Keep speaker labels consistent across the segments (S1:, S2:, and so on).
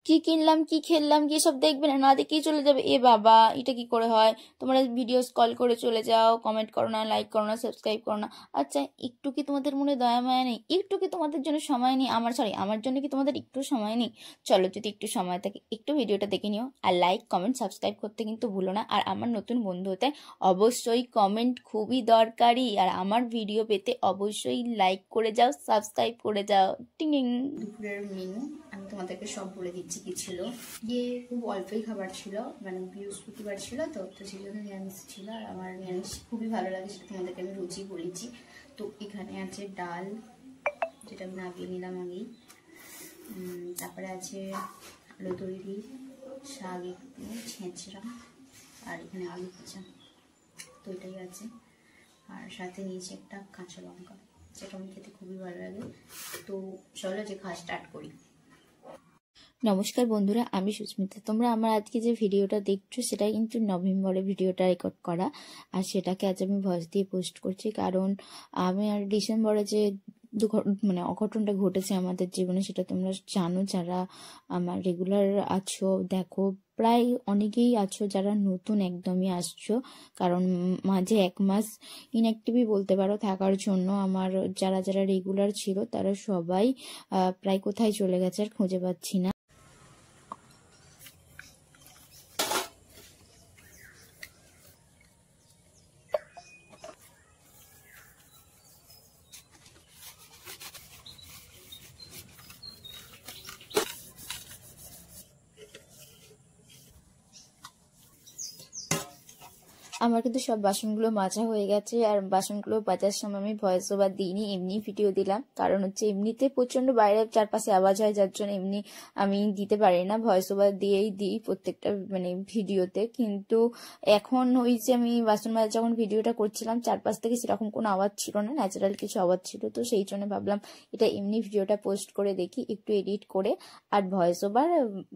S1: কি কিনলাম, কি খেললাম, কি সব দেখবে না, না দেখেই চলে যাবে। এ বাবা, এটা কি করে হয়? তোমরা ভিডিও স্ক্রল করে চলে যাও, কমেন্ট করো না, লাইক করো না, সাবস্ক্রাইব করো না। আচ্ছা, একটু কি তোমাদের মনে দয়া মায়া নেই? একটু কি তোমাদের জন্য সময় নেই? আমার জন্য কি তোমাদের একটু সময় নেই? চলো, যদি একটু সময় থাকে একটু ভিডিওটা দেখে নিও, আর লাইক কমেন্ট সাবস্ক্রাইব করতে কিন্তু ভুলো না। আর আমার নতুন বন্ধু হতে অবশ্যই কমেন্ট খুবই দরকারি, আর আমার ভিডিও পেতে অবশ্যই লাইক করে যাও, সাবস্ক্রাইব করে যাও। টিং টিং। দুপুরের মেনু আমি তোমাদেরকে সব বলে দিচ্ছি কি ছিল। খুব অল্পই খাবার ছিল, মানে বৃহস্পতিবার ছিল তো সেই জন্য নিরামিষ ছিল। আর আমার নিরামিষ খুবই ভালো লাগে, সেটা তোমাদেরকে আমি রুচি বলেছি। তো এখানে আছে ডাল, যেটা আমি নামিয়ে নিলাম আগেই। তারপরে আছে আলু তৈরি, শাক একটু ছেঁচড়া, আর এখানে আলু ভাজা, তো এটাই আছে। আর সাথে নিয়েছি একটা কাঁচা লঙ্কা, যেটা আমি খেতে খুবই ভালো লাগে। তো চলো যে খাওয়া স্টার্ট করি। নমস্কার বন্ধুরা, আমি সুস্মিতা। তোমরা আমার আজকে যে ভিডিওটা দেখছো সেটা কিন্তু নভেম্বরে ভিডিওটা রেকর্ড করা, আর সেটাকে আজ আমি ভয়েস দিয়ে পোস্ট করছি। কারণ আমি আর ডিসেম্বরে যে মানে অঘটনটা ঘটেছে আমাদের জীবনে, সেটা তোমরা জানো, যারা আমার রেগুলার আছো। দেখো, প্রায় অনেকেই আছো যারা নতুন একদমই আসছো, কারণ মাঝে 1 মাস ইনঅ্যাক্টিভই বলতে পারো থাকার জন্য আমার যারা যারা রেগুলার ছিল তারা সবাই প্রায় কোথায় চলে গেছে আর খুঁজে পাচ্ছি না। আমার কিন্তু সব বাসনগুলো মাজা হয়ে গেছে, আর বাসনগুলো মাজার সময় আমি ভয়েস ওভার দিইনি, এমনি ভিডিও দিলাম। কারণ হচ্ছে এমনিতে প্রচন্ড বাইরে চারপাশে আওয়াজ হয়, যার জন্য এমনি আমি দিতে পারি না, ভয়েস ওভার দিয়েই দিই প্রত্যেকটা মানে ভিডিওতে। কিন্তু এখন ওই যে আমি বাসন মাজা যখন ভিডিওটা করছিলাম, চারপাশ থেকে সেরকম কোনো আওয়াজ ছিল না, ন্যাচারাল কিছু আওয়াজ ছিল। তো সেই জন্য ভাবলাম এটা এমনি ভিডিওটা পোস্ট করে দেখি, একটু এডিট করে। আর ভয়েস ওভার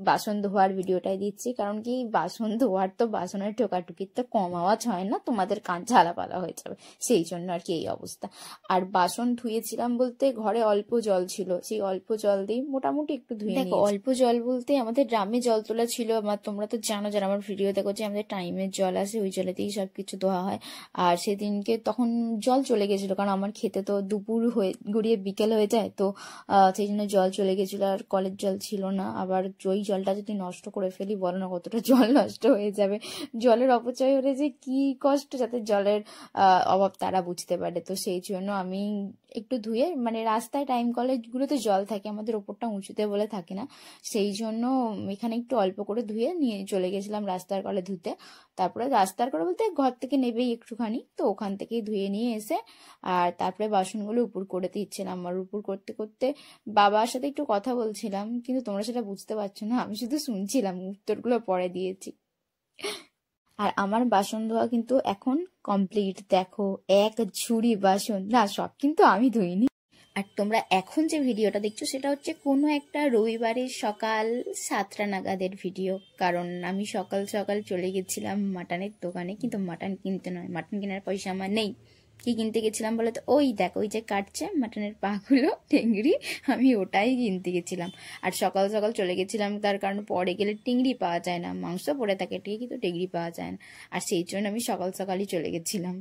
S1: বাসন ধোয়ার ভিডিওটাই দিচ্ছি, কারণ কি বাসন ধোয়ার তো বাসনের ঠোকাটুকির তো কম আওয়াজ হয় না, তোমাদের কান ঝালাপালা হয়ে যাবে, সেই জন্য আর কি এই অবস্থা। আর বাসন ধুয়েছিলাম বলতে ঘরে অল্প জল ছিল, সেই অল্প জল দিয়ে মোটামুটি একটু ধুয়ে নিয়েছি। অল্প জল বলতে আমাদের ড্রামে জল তোলা ছিল, তোমরা তো জানো যারা আমার ভিডিও দেখো যে আমাদের টাইমের জল আসে, ওই জলেতেই সবকিছু ধোয়া হয়। আর সেদিনকে তখন জল চলে গেছিল, কারণ আমার খেতে তো দুপুর হয়ে গড়িয়ে বিকেল হয়ে যায়, তো সেই জন্য জল চলে গেছিল, আর কলের জল ছিল না। আবার ওই জলটা যদি নষ্ট করে ফেলি, বলো না কতটা জল নষ্ট হয়ে যাবে। জলের অপচয় হলে যে কি কষ্ট, যাতে জলের অভাব তারা বুঝতে পারে। তো সেই জন্য আমি একটু ধুয়ে, মানে রাস্তায় টাইম কলেজগুলোতে জল থাকে, আমাদের ওপরটা উঁচুতে বলে থাকে না, সেই জন্য এখানে একটু অল্প করে ধুয়ে নিয়ে চলে গেছিলাম রাস্তার কলে ধুতে। তারপরে রাস্তার কলে বলতে ঘর থেকে নেবেই একটুখানি, তো ওখান থেকেই ধুয়ে নিয়ে এসে আর তারপরে বাসনগুলো উপর করে দিচ্ছিলাম। আর উপর করতে করতে বাবার সাথে একটু কথা বলছিলাম, কিন্তু তোমরা সেটা বুঝতে পারছো না, আমি শুধু শুনছিলাম, উত্তরগুলো পরে দিয়েছি। আর আমার বাসন ধোয়া কিন্তু এখন কমপ্লিট। দেখো, এক ঝুড়ি বাসন, না সব কিন্তু আমি ধুইনি। আর তোমরা এখন যে ভিডিওটা দেখছো সেটা হচ্ছে কোনো একটা রবিবারের সকাল 7টা নাগাদের ভিডিও, কারণ আমি সকাল সকাল চলে গেছিলাম মাটনের দোকানে, কিন্তু মাটন কিনতে নয়, মাটন কেনার পয়সা আমার নেই। কি কিনতে গেছিলাম বলে তো, ওই দেখো ওই যে কাটছে মাটনের পাগুলো, টেংরি, আমি ওটাই কিনতে গেছিলাম। আর সকাল সকাল চলে গেছিলাম, তার কারণ পরে গেলে টেংরি পাওয়া যায় না, মাংস পড়ে থাকে ঠিকই, কিন্তু টেংরি পাওয়া যায় না, আর সেই জন্য আমি সকাল সকালই চলে গেছিলাম।